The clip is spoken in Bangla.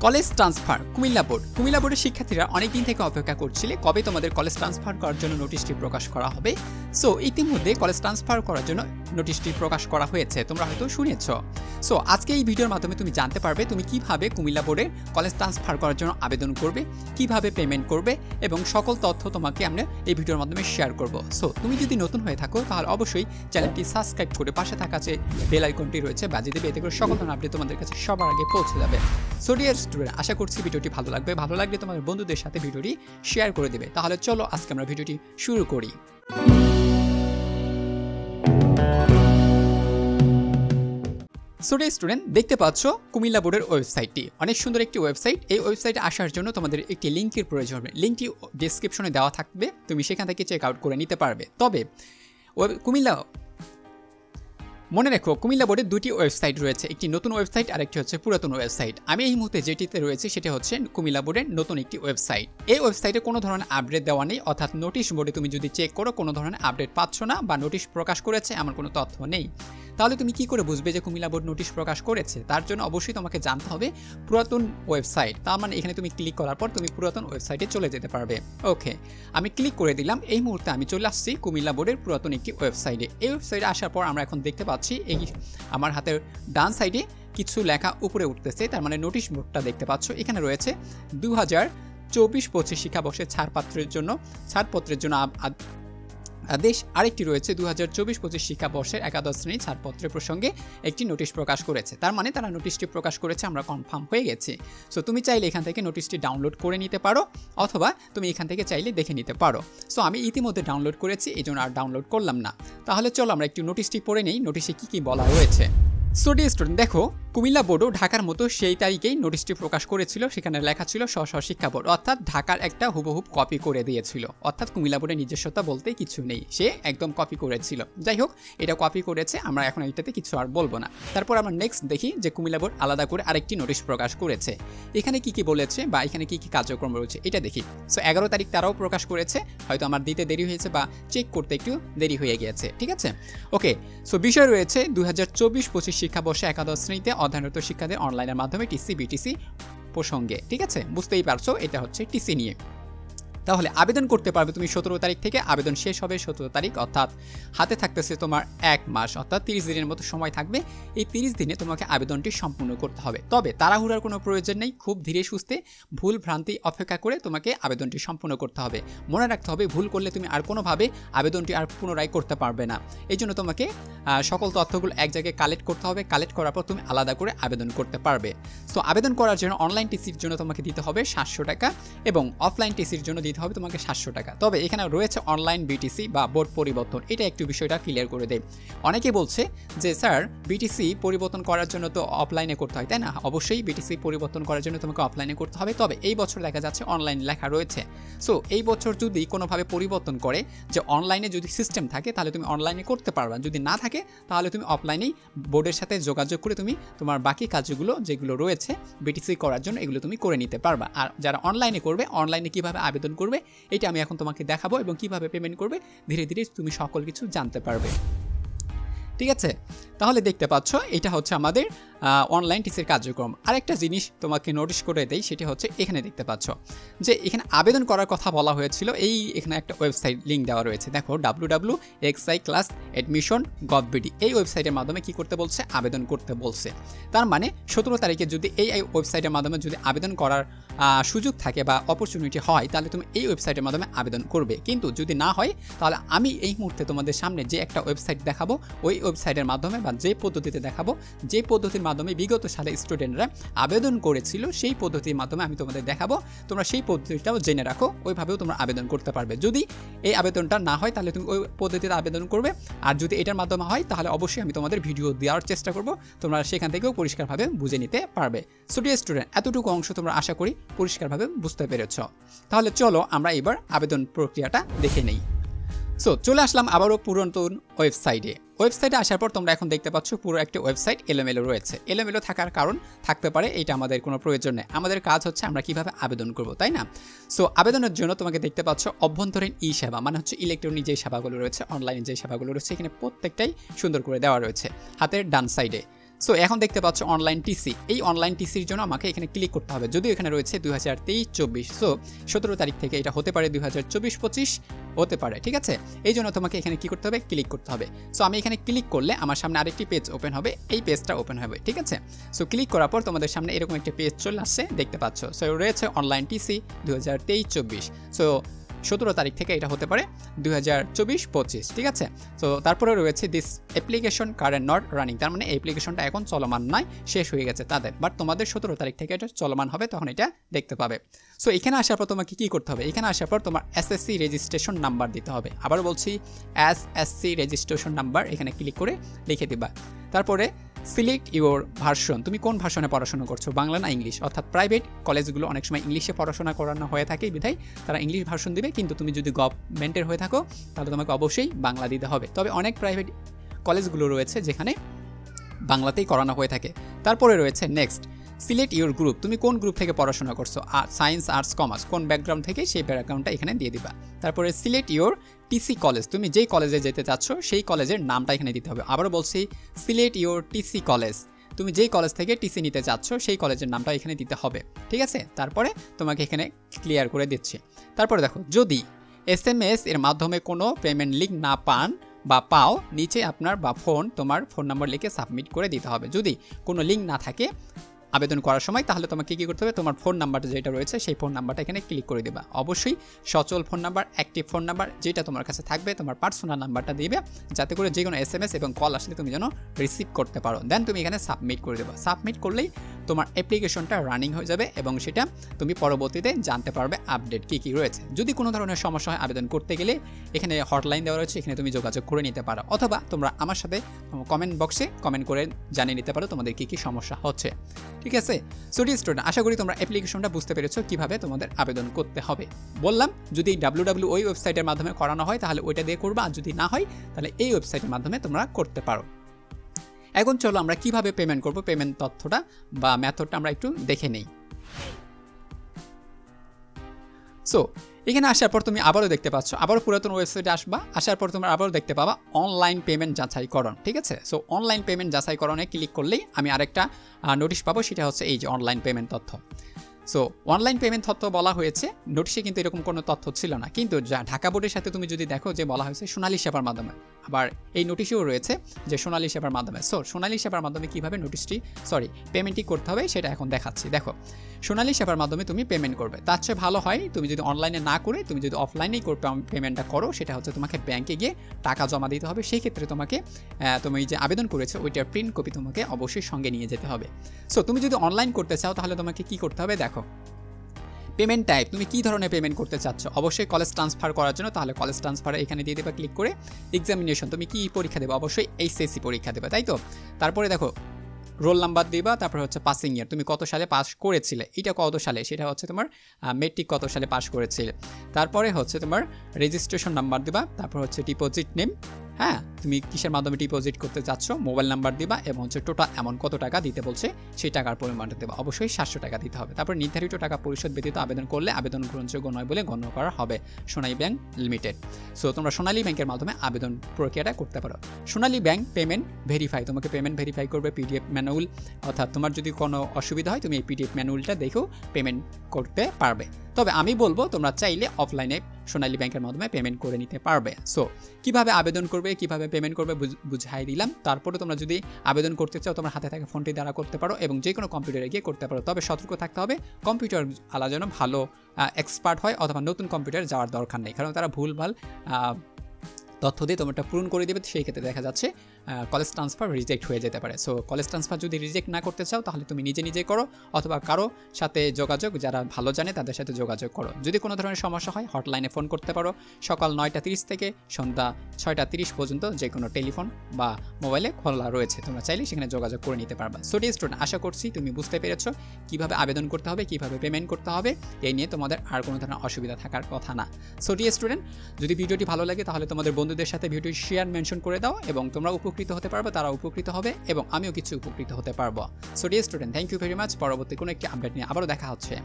কলেজ ট্রান্সফার কুমিল্লা বোর্ডের শিক্ষার্থীরা অনেকদিন থেকে অপেক্ষা করছিলে কবে তোমাদের কলেজ ট্রান্সফার করার জন্য নোটিশটি প্রকাশ করা হবে। সো ইতিমধ্যে কলেজ ট্রান্সফার করার জন্য নোটিশটি প্রকাশ করা হয়েছে, তোমরা হয়তো শুনেছ। সো আজকে এই ভিডিওর মাধ্যমে তুমি জানতে পারবে তুমি কিভাবে কুমিল্লা বোর্ডের কলেজ ট্রান্সফার করার জন্য আবেদন করবে, কিভাবে পেমেন্ট করবে এবং সকল তথ্য তোমাকে আমরা এই ভিডিওর মাধ্যমে শেয়ার করব। সো তুমি যদি নতুন হয়ে থাকো তাহলে অবশ্যই চ্যানেলটি সাবস্ক্রাইব করে পাশে থাকা যে বেল আইকনটি রয়েছে বাজিয়ে দেবে, এতে করে সকল ধরনের আপডেট তোমাদের কাছে সবার আগে পৌঁছে যাবে। সো ডিয়ার স্টুডেন্ট, আশা করছি ভিডিওটি ভালো লাগলে তোমাদের বন্ধুদের সাথে ভিডিওটি শেয়ার করে দেবে। তাহলে চলো আজকে আমরা ভিডিওটি শুরু করি। সো ডিয়ার স্টুডেন্ট, দেখতে পাচ্ছ কুমিল্লা বোর্ডের ওয়েবসাইটটি অনেক সুন্দর একটি ওয়েবসাইট। এই ওয়েবসাইটে আসার জন্য তোমাদের একটি লিঙ্কের প্রয়োজন হবে। লিঙ্কটি ডেসক্রিপশনে দেওয়া থাকবে, তুমি সেখান থেকে চেক আউট করে নিতে পারবে। তবে মনে রেখো কুমিল্লা বোর্ডের দুটি ওয়েবসাইট রয়েছে, একটি নতুন ওয়েবসাইট আর একটি হচ্ছে পুরাতন ওয়েবসাইট। আমি এই মুহূর্তে যেটিতে রয়েছে সেটা হচ্ছে কুমিল্লা বোর্ডের নতুন একটি ওয়েবসাইট। এই ওয়েবসাইটে কোনো ধরনের আপডেট দেওয়া নেই, অর্থাৎ নোটিশ বোর্ডে তুমি যদি চেক করো কোনো ধরনের আপডেট পাচ্ছ না বা নোটিশ প্রকাশ করেছে এমন কোনো তথ্য নেই। তাহলে তুমি কি করে বুঝবে যে কুমিল্লা বোর্ড নোটিশ প্রকাশ করেছে? তার জন্য অবশ্যই তোমাকে জানতে হবে পুরাতন ওয়েবসাইট। তার মানে এখানে তুমি ক্লিক করার পর তুমি পুরাতন ওয়েবসাইটে চলে যেতে পারবে। ওকে, আমি ক্লিক করে দিলাম। এই মুহূর্তে আমি চলে আসছি কুমিল্লা বোর্ডের পুরাতন একটি ওয়েবসাইটে। এই ওয়েবসাইটে আসার পর আমরা এখন দেখতে পাচ্ছি এই আমার হাতের ডান সাইডে কিছু লেখা উপরে উঠতেছে, তার মানে নোটিশ বোর্ডটা দেখতে পাচ্ছ। এখানে রয়েছে 2024-25 শিক্ষাবর্ষের ছাড়পত্রের জন্য আদেশ। আরেকটি রয়েছে 2024-25 শিক্ষাবর্ষের একাদশ শ্রেণী ছাড়পত্রের প্রসঙ্গে একটি নোটিশ প্রকাশ করেছে। তার মানে তারা নোটিশটি প্রকাশ করেছে, আমরা কনফার্ম হয়ে গেছি। সো তুমি চাইলে এখান থেকে নোটিশটি ডাউনলোড করে নিতে পারো অথবা তুমি এখান থেকে চাইলে দেখে নিতে পারো। সো আমি ইতিমধ্যে ডাউনলোড করেছি, এই জন্য আর ডাউনলোড করলাম না। তাহলে চলো আমরা একটু নোটিশটি পড়ে নেই, নোটিশে কি কি বলা হয়েছে। সো ডিয়ার স্টুডেন্ট, দেখো কুমিল্লা বোর্ডও ঢাকার মতো সেই তারিখেই নোটিশটি প্রকাশ করেছিল। সেখানে লেখা ছিল স্ব শিক্ষা বোর্ড, অর্থাৎ ঢাকার একটা হুবহুব কপি করে দিয়েছিল। অর্থাৎ কুমিল্লা বোর্ডের নিজস্বতা বলতে কিছু নেই, সে একদম কপি করেছিল। যাই হোক, এটা কপি করেছে, আমরা এখন এইটাতে কিছু আর বলবো না। তারপর আমরা নেক্সট দেখি যে কুমিল্লা বোর্ড আলাদা করে আরেকটি নোটিশ প্রকাশ করেছে। এখানে কি কি বলেছে বা এখানে কি কি কার্যক্রম রয়েছে এটা দেখি। সো 11 তারিখ তারাও প্রকাশ করেছে, হয়তো আমার দিতে দেরি হয়েছে বা চেক করতে একটু দেরি হয়ে গিয়েছে। ঠিক আছে, ওকে। সো বিষয় রয়েছে 2024-25 শিক্ষাবর্ষে একাদশ শ্রেণীতে অধ্যয়নরত শিক্ষার্থীদের অনলাইনের মাধ্যমে টিসি বিটিসি প্রসঙ্গে। ঠিক আছে, বুঝতেই পারছো এটা হচ্ছে টিসি নিয়ে। তাহলে আবেদন করতে পারবে তুমি 17 তারিখ থেকে, আবেদন শেষ হবে 17 তারিখ, অর্থাৎ হাতে থাকতেছে তোমার 1 মাস, অর্থাৎ 30 দিনের মতো সময় থাকবে। এই 30 দিনে তোমাকে আবেদনটি সম্পূর্ণ করতে হবে। তবে তাড়াহুড়ার কোনো প্রয়োজন নেই, খুব ধীরে সুস্থে ভুল ভ্রান্তি অপেক্ষা করে তোমাকে আবেদনটি সম্পূর্ণ করতে হবে। মনে রাখতে হবে ভুল করলে তুমি আর কোনোভাবে আবেদনটি আর পুনরায় করতে পারবে না। এই জন্য তোমাকে সকল তথ্যগুলো এক জায়গায় কালেক্ট করতে হবে, কালেক্ট করার পর তুমি আলাদা করে আবেদন করতে পারবে। সো আবেদন করার জন্য অনলাইন টিসির জন্য তোমাকে দিতে হবে 700 টাকা এবং অফলাইন টিসির জন্য দিতে হবে তোমাকে 700 টাকা। তবে এখানে রয়েছে অনলাইন বিটিসি বা বোর্ড পরিবর্তন, এটা একটু বিষয়টা ক্লিয়ার করে দেয়। অনেকে বলছে যে স্যার বিটিসি পরিবর্তন করার জন্য তো অফলাইনে করতে হয়, তাই না? অবশ্যই বিটিসি পরিবর্তন করার জন্য তোমাকে অফলাইনে করতে হবে। তবে এই বছর দেখা যাচ্ছে অনলাইন লেখা রয়েছে। সো এই বছর যদি কোনোভাবে পরিবর্তন করে যে অনলাইনে যদি সিস্টেম থাকে তাহলে তুমি অনলাইনে করতে পারবে, যদি না থাকে তাহলে তুমি অফলাইনেই বোর্ডের সাথে যোগাযোগ করে তুমি তোমার বাকি কাজগুলো যেগুলো রয়েছে বিটিসি করার জন্য এগুলো তুমি করে নিতে পারবা। আর যারা অনলাইনে করবে, অনলাইনে কিভাবে আবেদন করবে এটা আমি এখন তোমাকে দেখাবো এবং কিভাবে পেমেন্ট করবে ধীরে ধীরে তুমি সকল কিছু জানতে পারবে। ঠিক আছে, তাহলে দেখতে পাচ্ছ এটা হচ্ছে আমাদের অনলাইন টিসির কার্যক্রম। আরেকটা জিনিস তোমাকে নোটিশ করে দেই, সেটা হচ্ছে এখানে দেখতে পাচ্ছ যে এখানে আবেদন করার কথা বলা হয়েছিল। এখানে একটা ওয়েবসাইট লিঙ্ক দেওয়া রয়েছে, দেখো www.xiclassadmission.gov.bd। এই ওয়েবসাইটের মাধ্যমে কি করতে বলছে? আবেদন করতে বলছে। তার মানে 17 তারিখে যদি এই ওয়েবসাইটের মাধ্যমে যদি আবেদন করার সুযোগ থাকে বা অপরচুনিটি হয় তাহলে তুমি এই ওয়েবসাইটের মাধ্যমে আবেদন করবে। কিন্তু যদি না হয় তাহলে আমি এই মুহূর্তে তোমাদের সামনে যে একটা ওয়েবসাইট দেখাবো, ওই ওয়েবসাইটের মাধ্যমে বা যে পদ্ধতিতে দেখাবো, যে পদ্ধতির মাধ্যমে বিগত সালে স্টুডেন্টরা আবেদন করেছিল সেই পদ্ধতির মাধ্যমে আমি তোমাদের দেখাবো। তোমরা সেই পদ্ধতিটাও জেনে রাখো, ওইভাবেও তোমরা আবেদন করতে পারবে। যদি এই আবেদনটা না হয় তাহলে তুমি ওই পদ্ধতিতে আবেদন করবে, আর যদি এটার মাধ্যমে হয় তাহলে অবশ্যই আমি তোমাদের ভিডিও দেওয়ার চেষ্টা করব, তোমরা সেখান থেকেও পরিষ্কারভাবে বুঝে নিতে পারবে। সো ডিয়ার স্টুডেন্ট, এতটুকু অংশ তোমরা আশা করি পরিষ্কারভাবে বুঝতে পেরেছ। তাহলে চলো আমরা এবার আবেদন প্রক্রিয়াটা দেখে নেই। সো চলে আসলাম আবারও পুরাতন ওয়েবসাইটে আসার পর তোমরা এখন দেখতে পাচ্ছ পুরো একটা ওয়েবসাইট এলোমেলো রয়েছে। এলোমেলো থাকার কারণ থাকতে পারে, এটা আমাদের কোনো প্রয়োজন নেই। আমাদের কাজ হচ্ছে আমরা কিভাবে আবেদন করব, তাই না? সো আবেদনের জন্য তোমাকে দেখতে পাচ্ছ অভ্যন্তরীণ ই সেবা, মানে হচ্ছে ইলেকট্রনিক যে সেবাগুলো রয়েছে, অনলাইন যে সেবাগুলো রয়েছে, এখানে প্রত্যেকটাই সুন্দর করে দেওয়া রয়েছে হাতের ডান সাইডে। সো এখন দেখতে পাচ্ছ অনলাইন টিসি, এই অনলাইন টিসির জন্য আমাকে এখানে ক্লিক করতে হবে, যদিও এখানে রয়েছে 2023-24, সো 17 তারিখ থেকে এটা হতে পারে 2024-25 হতে পারে, ঠিক আছে। এই জন্য তোমাকে এখানে কি করতে হবে, ক্লিক করতে হবে। সো আমি এখানে ক্লিক করলে আমার সামনে আরেকটি পেজ ওপেন হবে, এই পেজটা ওপেন হবে, ঠিক আছে। সো ক্লিক করার পর তোমাদের সামনে এরকম একটা পেজ চলে আসছে, দেখতে পাচ্ছ। সো রয়েছে অনলাইন টিসি 2023-24, সো 17 তারিখ থেকে এটা হতে পারে 2024-25, ঠিক আছে। তো তারপরে রয়েছে this application current not running, তার মানে অ্যাপ্লিকেশনটা এখন চলমান নয়, শেষ হয়ে গেছে তাদের, বাট তোমাদের 17 তারিখ থেকে এটা চলমান হবে, তখন এটা দেখতে পাবে। সো এখানে আসার পর তোমাকে কী করতে হবে, এখানে আসার পর তোমার এসএসসি রেজিস্ট্রেশন নাম্বার দিতে হবে। আবার বলছি, এসএসসি রেজিস্ট্রেশন নাম্বার এখানে ক্লিক করে লিখে দিবা। তারপরে সিলেক্ট ইউর ভার্সন, তুমি কোন ভার্সনে পড়াশোনা করছো, বাংলা না ইংলিশ, অর্থাৎ প্রাইভেট কলেজগুলো অনেক সময় ইংলিশে পড়াশোনা করানো হয়ে থাকে, বিধায় তারা ইংলিশ ভার্সন দিবে, কিন্তু তুমি যদি গভর্নমেন্টের হয়ে থাকো তাহলে তোমাকে অবশ্যই বাংলা দিতে হবে। তবে অনেক প্রাইভেট কলেজগুলো রয়েছে যেখানে বাংলাতেই করানো হয়ে থাকে। তারপরে রয়েছে নেক্সট, সিলেক্ট ইউর গ্রুপ, তুমি কোন গ্রুপ থেকে পড়াশোনা করছো, সায়েন্স, আর্টস, কমার্স, কোন ব্যাকগ্রাউন্ড থেকে, সেই ব্যাকগ্রাউন্ডটা এখানে দিয়ে দিবা। তারপরে সিলেক্ট ইউর টিসি কলেজ, তুমি যেই কলেজে যেতে চাচ্ছ সেই কলেজের নামটা এখানে দিতে হবে। আবারও বলছি, সিলেক্ট ইউর টিসি কলেজ, তুমি যেই কলেজ থেকে টিসি নিতে চাচ্ছ সেই কলেজের নামটা এখানে দিতে হবে, ঠিক আছে। তারপরে তোমাকে এখানে ক্লিয়ার করে দিচ্ছি। তারপরে দেখো, যদি SMS এর মাধ্যমে কোনো পেমেন্ট লিঙ্ক না পান বা পাও, নিচে আপনার বা তোমার ফোন নাম্বার লিখে সাবমিট করে দিতে হবে। যদি কোনো লিঙ্ক না থাকে আবেদন করার সময়, তাহলে তোমাকে কী করতে হবে, তোমার ফোন নাম্বারটা যেটা রয়েছে সেই ফোন নাম্বারটা এখানে ক্লিক করে দেবা। অবশ্যই সচল phone number, active phone number যেটা তোমার কাছে থাকবে, তোমার পার্সোনাল নাম্বারটা দিবে, যাতে করে যে কোনো SMS এবং কল আসলে তুমি যেন রিসিভ করতে পারো। দেন তুমি এখানে সাবমিট করে দেবা। সাবমিট করলেই তোমার অ্যাপ্লিকেশনটা রানিং হয়ে যাবে এবং সেটা তুমি পরবর্তীতে জানতে পারবে আপডেট কী কী রয়েছে। যদি কোনো ধরনের সমস্যা হয় আবেদন করতে গেলে, এখানে হটলাইন দেওয়া রয়েছে, এখানে তুমি যোগাযোগ করে নিতে পারো, অথবা তোমরা আমার সাথে কমেন্ট বক্সে কমেন্ট করে জানিয়ে নিতে পারো তোমাদের কী কী সমস্যা হচ্ছে, ঠিক আছে। সো ডিয়ার স্টুডেন্ট, আশা করি তোমরা অ্যাপ্লিকেশনটা বুঝতে পেরেছো কিভাবে তোমাদের আবেদন করতে হবে। বললাম, যদি www ওই ওয়েবসাইটের মাধ্যমে করানো হয় তাহলে ওইটা দিয়ে করবা, আর যদি না হয় তাহলে এই ওয়েবসাইটের মাধ্যমে তোমরা করতে পারো। এখন চলো আমরা কিভাবে পেমেন্ট করব, পেমেন্ট তথ্যটা বা মেথডটা আমরা একটু দেখে নেই। সো এখানে আসার পর তুমি আবারও দেখতে পাচ্ছ, আবারও পুরাতন ওয়েবসাইটে আসবা, আসার পর তোমরা আবারও দেখতে পাবা অনলাইন পেমেন্ট যাচাইকরণ, ঠিক আছে। সো অনলাইন পেমেন্ট যাচাইকরণে ক্লিক করলেই আমি আরেকটা নোটিশ পাবো, সেটা হচ্ছে এই যে অনলাইন পেমেন্ট তথ্য। সো অনলাইন পেমেন্ট তথ্য বলা হয়েছে, নোটিশে কিন্তু এরকম কোনো তথ্য ছিল না, কিন্তু ঢাকা বোর্ডের সাথে তুমি যদি দেখো যে বলা হয়েছে সোনালী সেবার মাধ্যমে, আবার এই নোটিশেও রয়েছে যে সোনালী সেবার মাধ্যমে। সো সোনালী সেবার মাধ্যমে কীভাবে পেমেন্টটি করতে হবে সেটা এখন দেখাচ্ছি। দেখো, সোনালী সেবার মাধ্যমে তুমি পেমেন্ট করবে, তার চেয়ে ভালো হয় তুমি যদি অনলাইনে না করে তুমি যদি অফলাইনেই পেমেন্টটা করো, সেটা হচ্ছে তোমাকে ব্যাংকে গিয়ে টাকা জমা দিতে হবে। সেই ক্ষেত্রে তোমাকে তুমি যে আবেদন করেছো ওইটার প্রিন্ট কপি তোমাকে অবশ্যই সঙ্গে নিয়ে যেতে হবে। সো তুমি যদি অনলাইন করতে চাও তাহলে তোমাকে কি করতে হবে, দেখো পেমেন্ট টাইপ, তুমি কী ধরনের পেমেন্ট করতে চাচ্ছ, অবশ্যই কলেজ ট্রান্সফার করার জন্য, তাহলে কলেজ ট্রান্সফার এখানে দিয়ে দেবে ক্লিক করে। এক্সামিনেশন, তুমি কি পরীক্ষা দেবে, অবশ্যই এইচএসসি পরীক্ষা দেবে, তাই তো। তারপরে দেখো রোল নাম্বার দিবা, তারপরে হচ্ছে পাসিং ইয়ার, তুমি কত সালে পাস করেছিলে, এটা কত সালে, সেটা হচ্ছে তোমার মেট্রিক কত সালে পাস করেছিলে। তারপরে হচ্ছে তোমার রেজিস্ট্রেশন নাম্বার দিবা, তারপর হচ্ছে ডিপোজিট নেম, হ্যাঁ তুমি কিসের মাধ্যমে ডিপোজিট করতে চাচ্ছ, মোবাইল নাম্বার দিবা, এবং হচ্ছে টোটাল এমন কত টাকা দিতে বলছে সেই টাকার পরিমাণটা দেবা, অবশ্যই 700 টাকা দিতে হবে। তারপর নির্ধারিত টাকা পরিশোধ ব্যতীত আবেদন করলে আবেদন গ্রহণযোগ্য নয় বলে গণ্য করা হবে সোনালী ব্যাংক লিমিটেড। সো তোমরা সোনালী ব্যাংকের মাধ্যমে আবেদন প্রক্রিয়াটা করতে পারো। সোনালী ব্যাংক পেমেন্ট ভেরিফাই, তোমাকে পেমেন্ট ভেরিফাই করবে, পিডিএফ ম্যানুয়াল, অর্থাৎ তোমার যদি কোনো অসুবিধা হয় তুমি এই পিডিএফ ম্যানুয়ালটা দেখেও পেমেন্ট করতে পারবে। তবে আমি বলবো তোমরা চাইলে অফলাইনে সোনালী ব্যাংকের মাধ্যমে পেমেন্ট করে নিতে পারবে। সো কিভাবে আবেদন করবে, কিভাবে পেমেন্ট করবে বুঝাই দিলাম। তারপরে তোমরা যদি আবেদন করতে চাও তোমার হাতে থাকা ফোনটি দ্বারা করতে পারো এবং যে কোনো কম্পিউটারে গিয়ে করতে পারো। তবে সতর্ক থাকতে হবে, কম্পিউটার আলা যেন ভালো এক্সপার্ট হয়, অথবা নতুন কম্পিউটার যাওয়ার দরকার নেই, কারণ তারা ভুলভাল তথ্য দিয়ে তোমারটা পূরণ করে দেবে, সেই ক্ষেত্রে দেখা যাচ্ছে কলেজ ট্রান্সফার রিজেক্ট হয়ে যেতে পারে। সো কলেজ ট্রান্সফার যদি রিজেক্ট না করতে চাও তাহলে তুমি নিজে নিজে করো, অথবা কারো সাথে যোগাযোগ, যারা ভালো জানে তাদের সাথে যোগাযোগ করো। যদি কোনো ধরনের সমস্যা হয় হটলাইনে ফোন করতে পারো, সকাল 9টা 30 থেকে সন্ধ্যা 6টা 30 পর্যন্ত যে কোনো টেলিফোন বা মোবাইলে খোলা রয়েছে, তোমরা চাইলে সেখানে যোগাযোগ করে নিতে পারবা। সো ডিয়ার স্টুডেন্ট, আশা করছি তুমি বুঝতে পেরেছো কীভাবে আবেদন করতে হবে, কীভাবে পেমেন্ট করতে হবে, এই নিয়ে তোমাদের আর কোনো ধরনের অসুবিধা থাকার কথা না। সো ডিয়ার স্টুডেন্ট, যদি ভিডিওটি ভালো লাগে তাহলে তোমাদের বন্ধুদের সাথে ভিডিওটি শেয়ার মেনশন করে দাও, এবং তোমরা উপকৃত হতে পারবে, তারা উপকৃত হবে, এবং আমিও কিছু উপকৃত হতে পারবো। So dear student, thank you very much. পরবর্তী কোনো একটি আপডেট নিয়ে আবারও দেখা হচ্ছে।